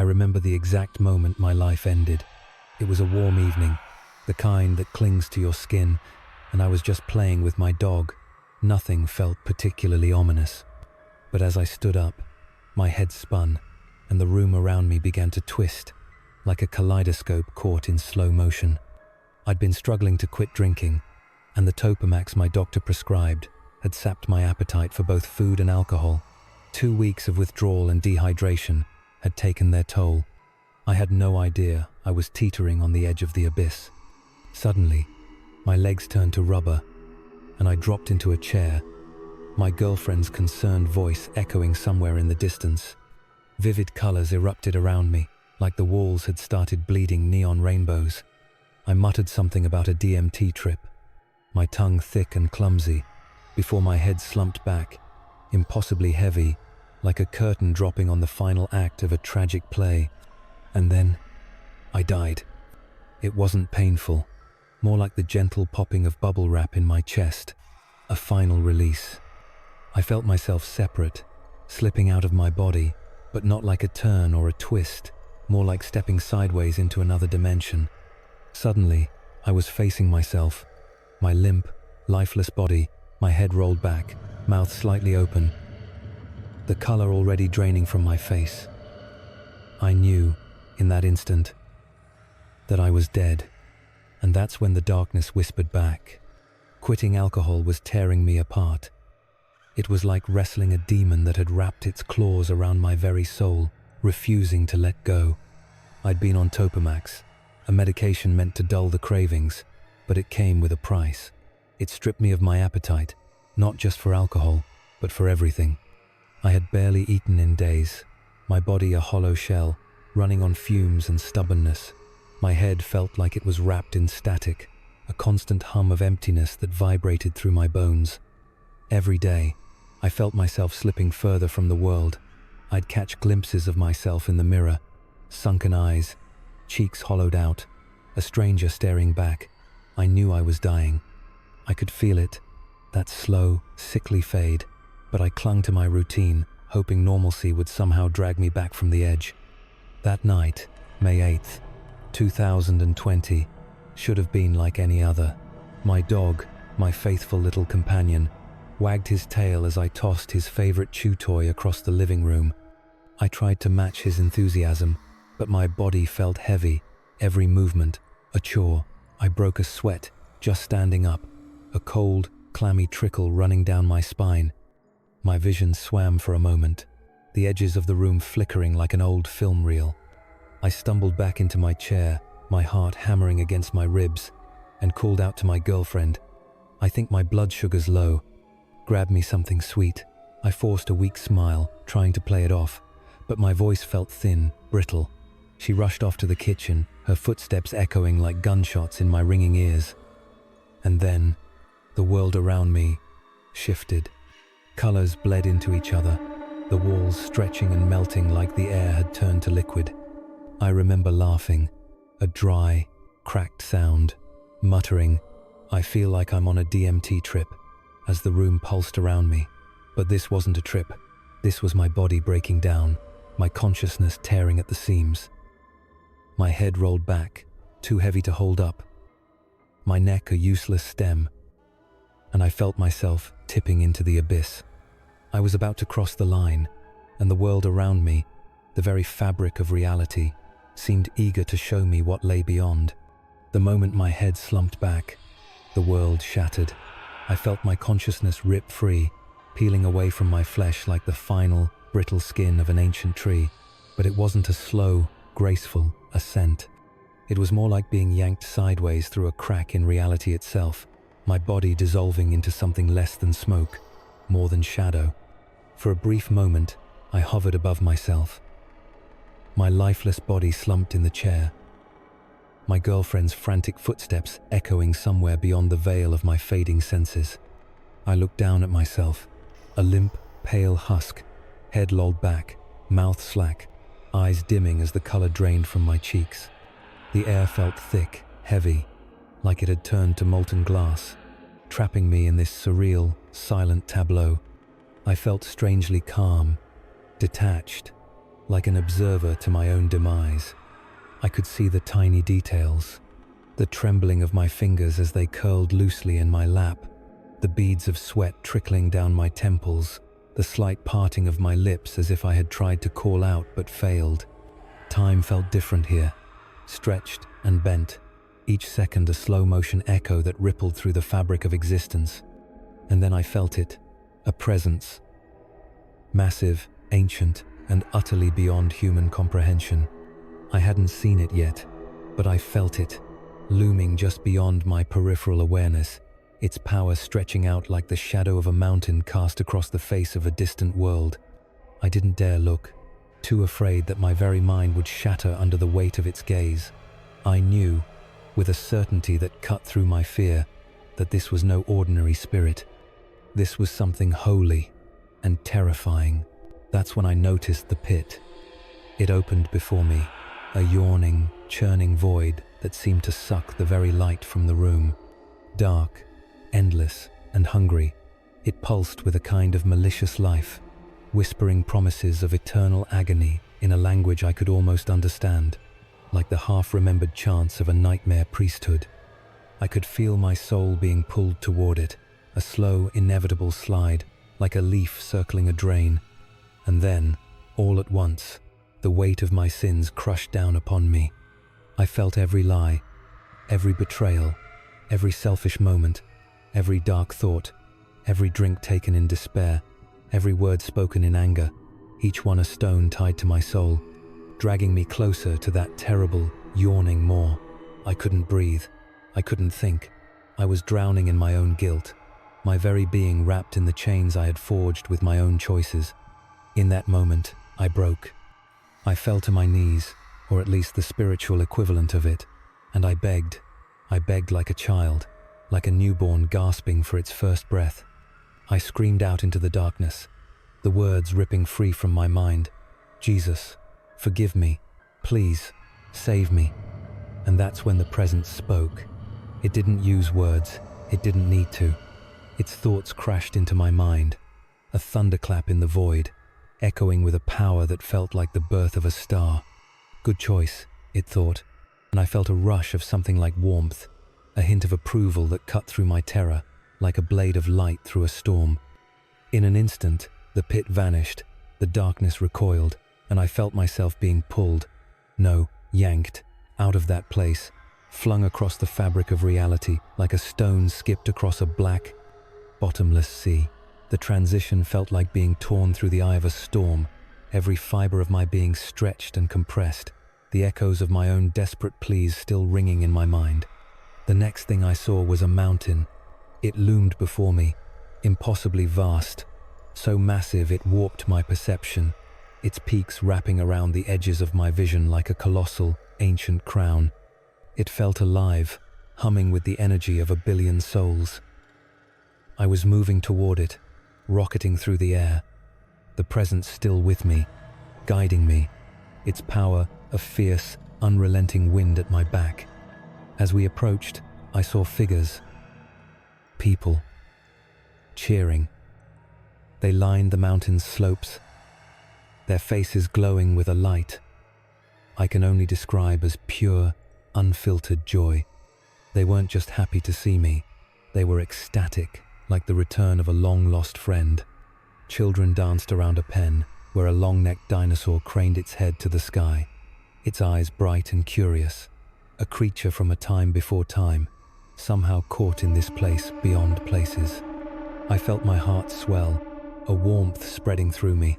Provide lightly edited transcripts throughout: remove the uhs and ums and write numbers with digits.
I remember the exact moment my life ended. It was a warm evening, the kind that clings to your skin, and I was just playing with my dog. Nothing felt particularly ominous. But as I stood up, my head spun, and the room around me began to twist, like a kaleidoscope caught in slow motion. I'd been struggling to quit drinking, and the Topamax my doctor prescribed had sapped my appetite for both food and alcohol. 2 weeks of withdrawal and dehydration had taken their toll. I had no idea I was teetering on the edge of the abyss. Suddenly, my legs turned to rubber, and I dropped into a chair, my girlfriend's concerned voice echoing somewhere in the distance. Vivid colors erupted around me, like the walls had started bleeding neon rainbows. I muttered something about a DMT trip, my tongue thick and clumsy, before my head slumped back, impossibly heavy, like a curtain dropping on the final act of a tragic play. And then, I died. It wasn't painful, more like the gentle popping of bubble wrap in my chest, a final release. I felt myself separate, slipping out of my body, but not like a turn or a twist, more like stepping sideways into another dimension. Suddenly, I was facing myself, my limp, lifeless body, my head rolled back, mouth slightly open, the color already draining from my face. I knew, in that instant, that I was dead, and that's when the darkness whispered back. Quitting alcohol was tearing me apart. It was like wrestling a demon that had wrapped its claws around my very soul, refusing to let go. I'd been on Topamax, a medication meant to dull the cravings, but it came with a price. It stripped me of my appetite, not just for alcohol, but for everything. I had barely eaten in days, my body a hollow shell, running on fumes and stubbornness. My head felt like it was wrapped in static, a constant hum of emptiness that vibrated through my bones. Every day, I felt myself slipping further from the world. I'd catch glimpses of myself in the mirror, sunken eyes, cheeks hollowed out, a stranger staring back. I knew I was dying. I could feel it, that slow, sickly fade, but I clung to my routine, hoping normalcy would somehow drag me back from the edge. That night, May 8th, 2020, should have been like any other. My dog, my faithful little companion, wagged his tail as I tossed his favorite chew toy across the living room. I tried to match his enthusiasm, but my body felt heavy, every movement a chore. I broke a sweat just standing up, a cold, clammy trickle running down my spine. My vision swam for a moment, the edges of the room flickering like an old film reel. I stumbled back into my chair, my heart hammering against my ribs, and called out to my girlfriend, "I think my blood sugar's low. Grab me something sweet." I forced a weak smile, trying to play it off, but my voice felt thin, brittle. She rushed off to the kitchen, her footsteps echoing like gunshots in my ringing ears. And then, the world around me shifted. Colors bled into each other, the walls stretching and melting like the air had turned to liquid. I remember laughing, a dry, cracked sound, muttering, "I feel like I'm on a DMT trip," as the room pulsed around me. But this wasn't a trip. This was my body breaking down, my consciousness tearing at the seams. My head rolled back, too heavy to hold up, my neck a useless stem, and I felt myself tipping into the abyss. I was about to cross the line, and the world around me, the very fabric of reality, seemed eager to show me what lay beyond. The moment my head slumped back, the world shattered. I felt my consciousness rip free, peeling away from my flesh like the final, brittle skin of an ancient tree. But it wasn't a slow, graceful ascent. It was more like being yanked sideways through a crack in reality itself, my body dissolving into something less than smoke, more than shadow. For a brief moment, I hovered above myself. My lifeless body slumped in the chair, my girlfriend's frantic footsteps echoing somewhere beyond the veil of my fading senses. I looked down at myself, a limp, pale husk, head lolled back, mouth slack, eyes dimming as the color drained from my cheeks. The air felt thick, heavy, like it had turned to molten glass, trapping me in this surreal, silent tableau. I felt strangely calm, detached, like an observer to my own demise. I could see the tiny details, the trembling of my fingers as they curled loosely in my lap, the beads of sweat trickling down my temples, the slight parting of my lips as if I had tried to call out but failed. Time felt different here, stretched and bent, each second a slow-motion echo that rippled through the fabric of existence. And then I felt it, a presence. Massive, ancient, and utterly beyond human comprehension. I hadn't seen it yet, but I felt it, looming just beyond my peripheral awareness, its power stretching out like the shadow of a mountain cast across the face of a distant world. I didn't dare look, too afraid that my very mind would shatter under the weight of its gaze. I knew, with a certainty that cut through my fear, that this was no ordinary spirit. This was something holy and terrifying. That's when I noticed the pit. It opened before me, a yawning, churning void that seemed to suck the very light from the room. Dark, endless, and hungry, it pulsed with a kind of malicious life, whispering promises of eternal agony in a language I could almost understand, like the half-remembered chants of a nightmare priesthood. I could feel my soul being pulled toward it, a slow, inevitable slide, like a leaf circling a drain. And then, all at once, the weight of my sins crushed down upon me. I felt every lie, every betrayal, every selfish moment, every dark thought, every drink taken in despair, every word spoken in anger, each one a stone tied to my soul, dragging me closer to that terrible, yawning maw. I couldn't breathe. I couldn't think. I was drowning in my own guilt, my very being wrapped in the chains I had forged with my own choices. In that moment, I broke. I fell to my knees, or at least the spiritual equivalent of it, and I begged. I begged like a child, like a newborn gasping for its first breath. I screamed out into the darkness, the words ripping free from my mind. Jesus, forgive me. Please, save me. And that's when the presence spoke. It didn't use words. It didn't need to. Its thoughts crashed into my mind, a thunderclap in the void, echoing with a power that felt like the birth of a star. Good choice, it thought, and I felt a rush of something like warmth, a hint of approval that cut through my terror, like a blade of light through a storm. In an instant, the pit vanished, the darkness recoiled, and I felt myself being pulled, no, yanked, out of that place, flung across the fabric of reality like a stone skipped across a black, bottomless sea. The transition felt like being torn through the eye of a storm, every fiber of my being stretched and compressed, the echoes of my own desperate pleas still ringing in my mind. The next thing I saw was a mountain. It loomed before me, impossibly vast, so massive it warped my perception, its peaks wrapping around the edges of my vision like a colossal, ancient crown. It felt alive, humming with the energy of a billion souls. I was moving toward it, rocketing through the air, the presence still with me, guiding me, its power a fierce, unrelenting wind at my back. As we approached, I saw figures, people, cheering. They lined the mountain's slopes, their faces glowing with a light I can only describe as pure, unfiltered joy. They weren't just happy to see me, they were ecstatic, like the return of a long-lost friend. Children danced around a pen where a long-necked dinosaur craned its head to the sky, its eyes bright and curious, a creature from a time before time, somehow caught in this place beyond places. I felt my heart swell, a warmth spreading through me,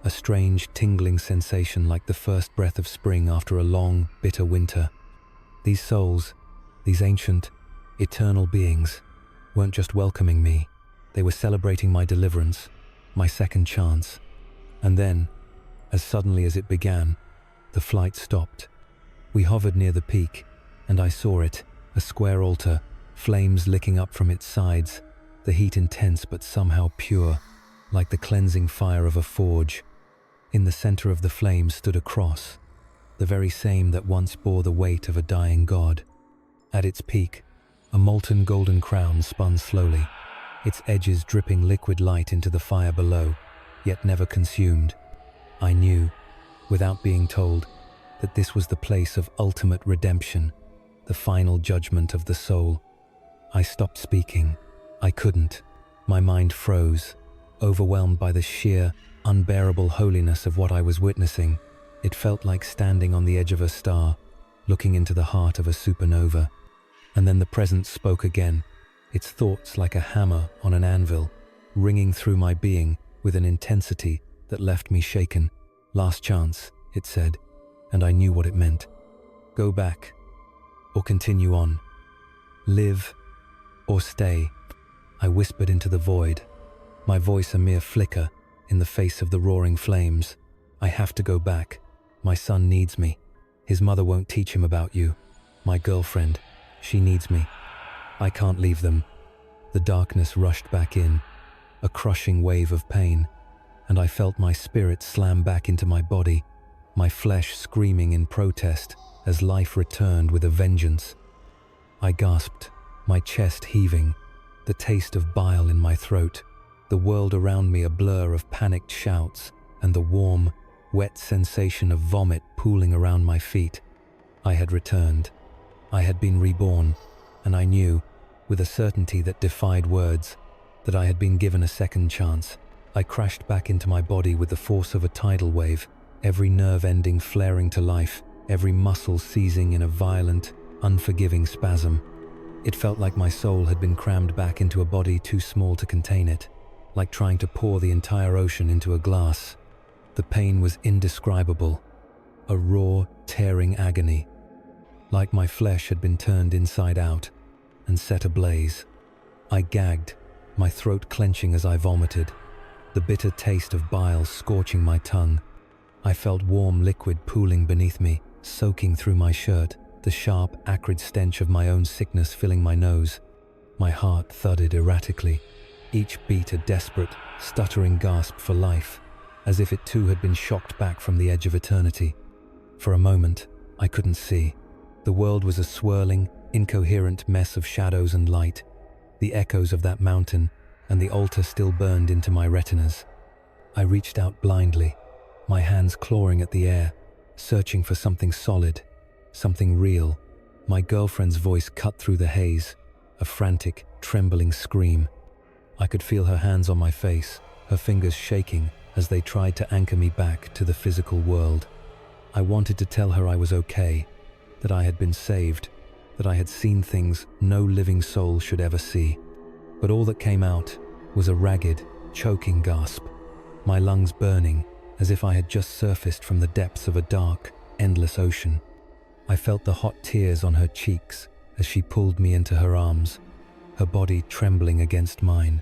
a strange tingling sensation like the first breath of spring after a long, bitter winter. These souls, these ancient, eternal beings, weren't just welcoming me, they were celebrating my deliverance, my second chance. And then, as suddenly as it began, the flight stopped. We hovered near the peak, and I saw it, a square altar, flames licking up from its sides, the heat intense but somehow pure, like the cleansing fire of a forge. In the center of the flames stood a cross, the very same that once bore the weight of a dying god. At its peak, a molten golden crown spun slowly, its edges dripping liquid light into the fire below, yet never consumed. I knew without being told that this was the place of ultimate redemption, the final judgment of the soul. I stopped speaking. I couldn't. My mind froze, overwhelmed by the sheer, unbearable holiness of what I was witnessing. It felt like standing on the edge of a star, looking into the heart of a supernova. And then the presence spoke again, its thoughts like a hammer on an anvil, ringing through my being with an intensity that left me shaken. "Last chance," it said, and I knew what it meant. Go back, or continue on. Live, or stay. I whispered into the void, my voice a mere flicker in the face of the roaring flames. "I have to go back. My son needs me. His mother won't teach him about you. My girlfriend, she needs me. I can't leave them." The darkness rushed back in, a crushing wave of pain, and I felt my spirit slam back into my body, my flesh screaming in protest as life returned with a vengeance. I gasped, my chest heaving, the taste of bile in my throat, the world around me a blur of panicked shouts, and the warm, wet sensation of vomit pooling around my feet. I had returned. I had been reborn, and I knew, with a certainty that defied words, that I had been given a second chance. I crashed back into my body with the force of a tidal wave, every nerve ending flaring to life, every muscle seizing in a violent, unforgiving spasm. It felt like my soul had been crammed back into a body too small to contain it, like trying to pour the entire ocean into a glass. The pain was indescribable, a raw, tearing agony, like my flesh had been turned inside out and set ablaze. I gagged, my throat clenching as I vomited, the bitter taste of bile scorching my tongue. I felt warm liquid pooling beneath me, soaking through my shirt, the sharp, acrid stench of my own sickness filling my nose. My heart thudded erratically, each beat a desperate, stuttering gasp for life, as if it too had been shocked back from the edge of eternity. For a moment, I couldn't see. The world was a swirling, incoherent mess of shadows and light. The echoes of that mountain and the altar still burned into my retinas. I reached out blindly, my hands clawing at the air, searching for something solid, something real. My girlfriend's voice cut through the haze, a frantic, trembling scream. I could feel her hands on my face, her fingers shaking as they tried to anchor me back to the physical world. I wanted to tell her I was okay, that I had been saved, that I had seen things no living soul should ever see. But all that came out was a ragged, choking gasp, my lungs burning as if I had just surfaced from the depths of a dark, endless ocean. I felt the hot tears on her cheeks as she pulled me into her arms, her body trembling against mine.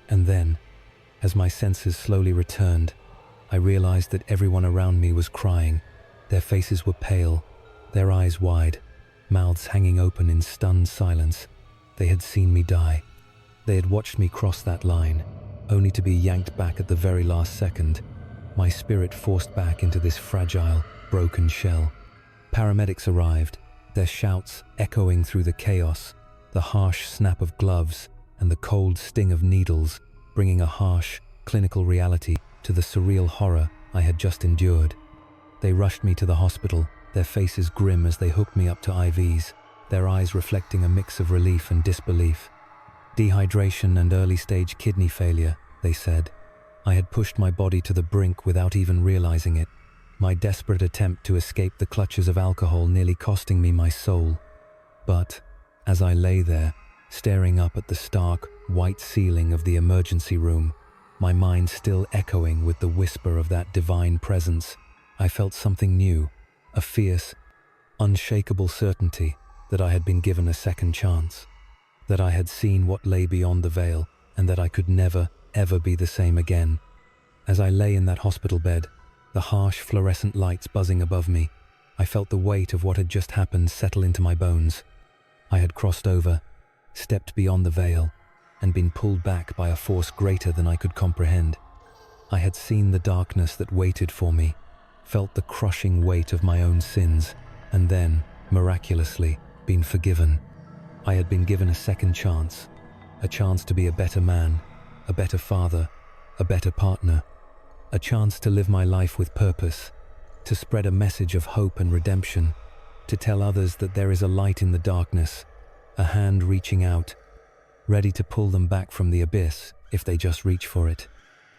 And then, as my senses slowly returned, I realized that everyone around me was crying. Their faces were pale, their eyes wide, mouths hanging open in stunned silence. They had seen me die. They had watched me cross that line, only to be yanked back at the very last second, my spirit forced back into this fragile, broken shell. Paramedics arrived, their shouts echoing through the chaos, the harsh snap of gloves and the cold sting of needles, bringing a harsh, clinical reality to the surreal horror I had just endured. They rushed me to the hospital, their faces grim as they hooked me up to IVs, their eyes reflecting a mix of relief and disbelief. Dehydration and early-stage kidney failure, they said. I had pushed my body to the brink without even realizing it, my desperate attempt to escape the clutches of alcohol nearly costing me my soul. But, as I lay there, staring up at the stark, white ceiling of the emergency room, my mind still echoing with the whisper of that divine presence, I felt something new, a fierce, unshakable certainty that I had been given a second chance, that I had seen what lay beyond the veil, and that I could never, ever be the same again. As I lay in that hospital bed, the harsh fluorescent lights buzzing above me, I felt the weight of what had just happened settle into my bones. I had crossed over, stepped beyond the veil, and been pulled back by a force greater than I could comprehend. I had seen the darkness that waited for me, felt the crushing weight of my own sins, and then, miraculously, been forgiven. I had been given a second chance, a chance to be a better man, a better father, a better partner, a chance to live my life with purpose, to spread a message of hope and redemption, to tell others that there is a light in the darkness, a hand reaching out, ready to pull them back from the abyss if they just reach for it.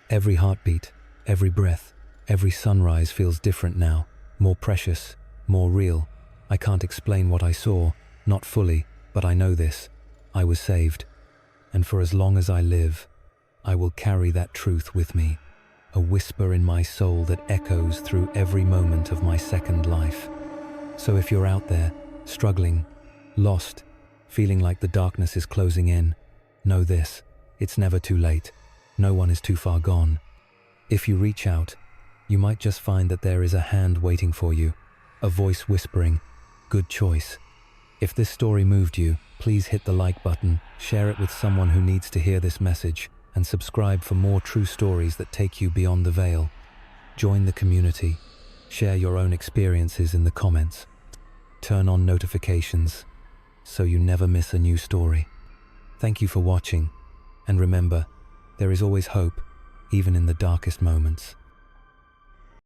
Every heartbeat, every breath, every sunrise feels different now, more precious, more real. I can't explain what I saw, not fully, but I know this. I was saved. And for as long as I live, I will carry that truth with me, a whisper in my soul that echoes through every moment of my second life. So if you're out there, struggling, lost, feeling like the darkness is closing in, know this: it's never too late. No one is too far gone. If you reach out, you might just find that there is a hand waiting for you, a voice whispering, "Good choice." If this story moved you, please hit the like button, share it with someone who needs to hear this message, and subscribe for more true stories that take you beyond the veil. Join the community. Share your own experiences in the comments. Turn on notifications so you never miss a new story. Thank you for watching, and remember, there is always hope, even in the darkest moments.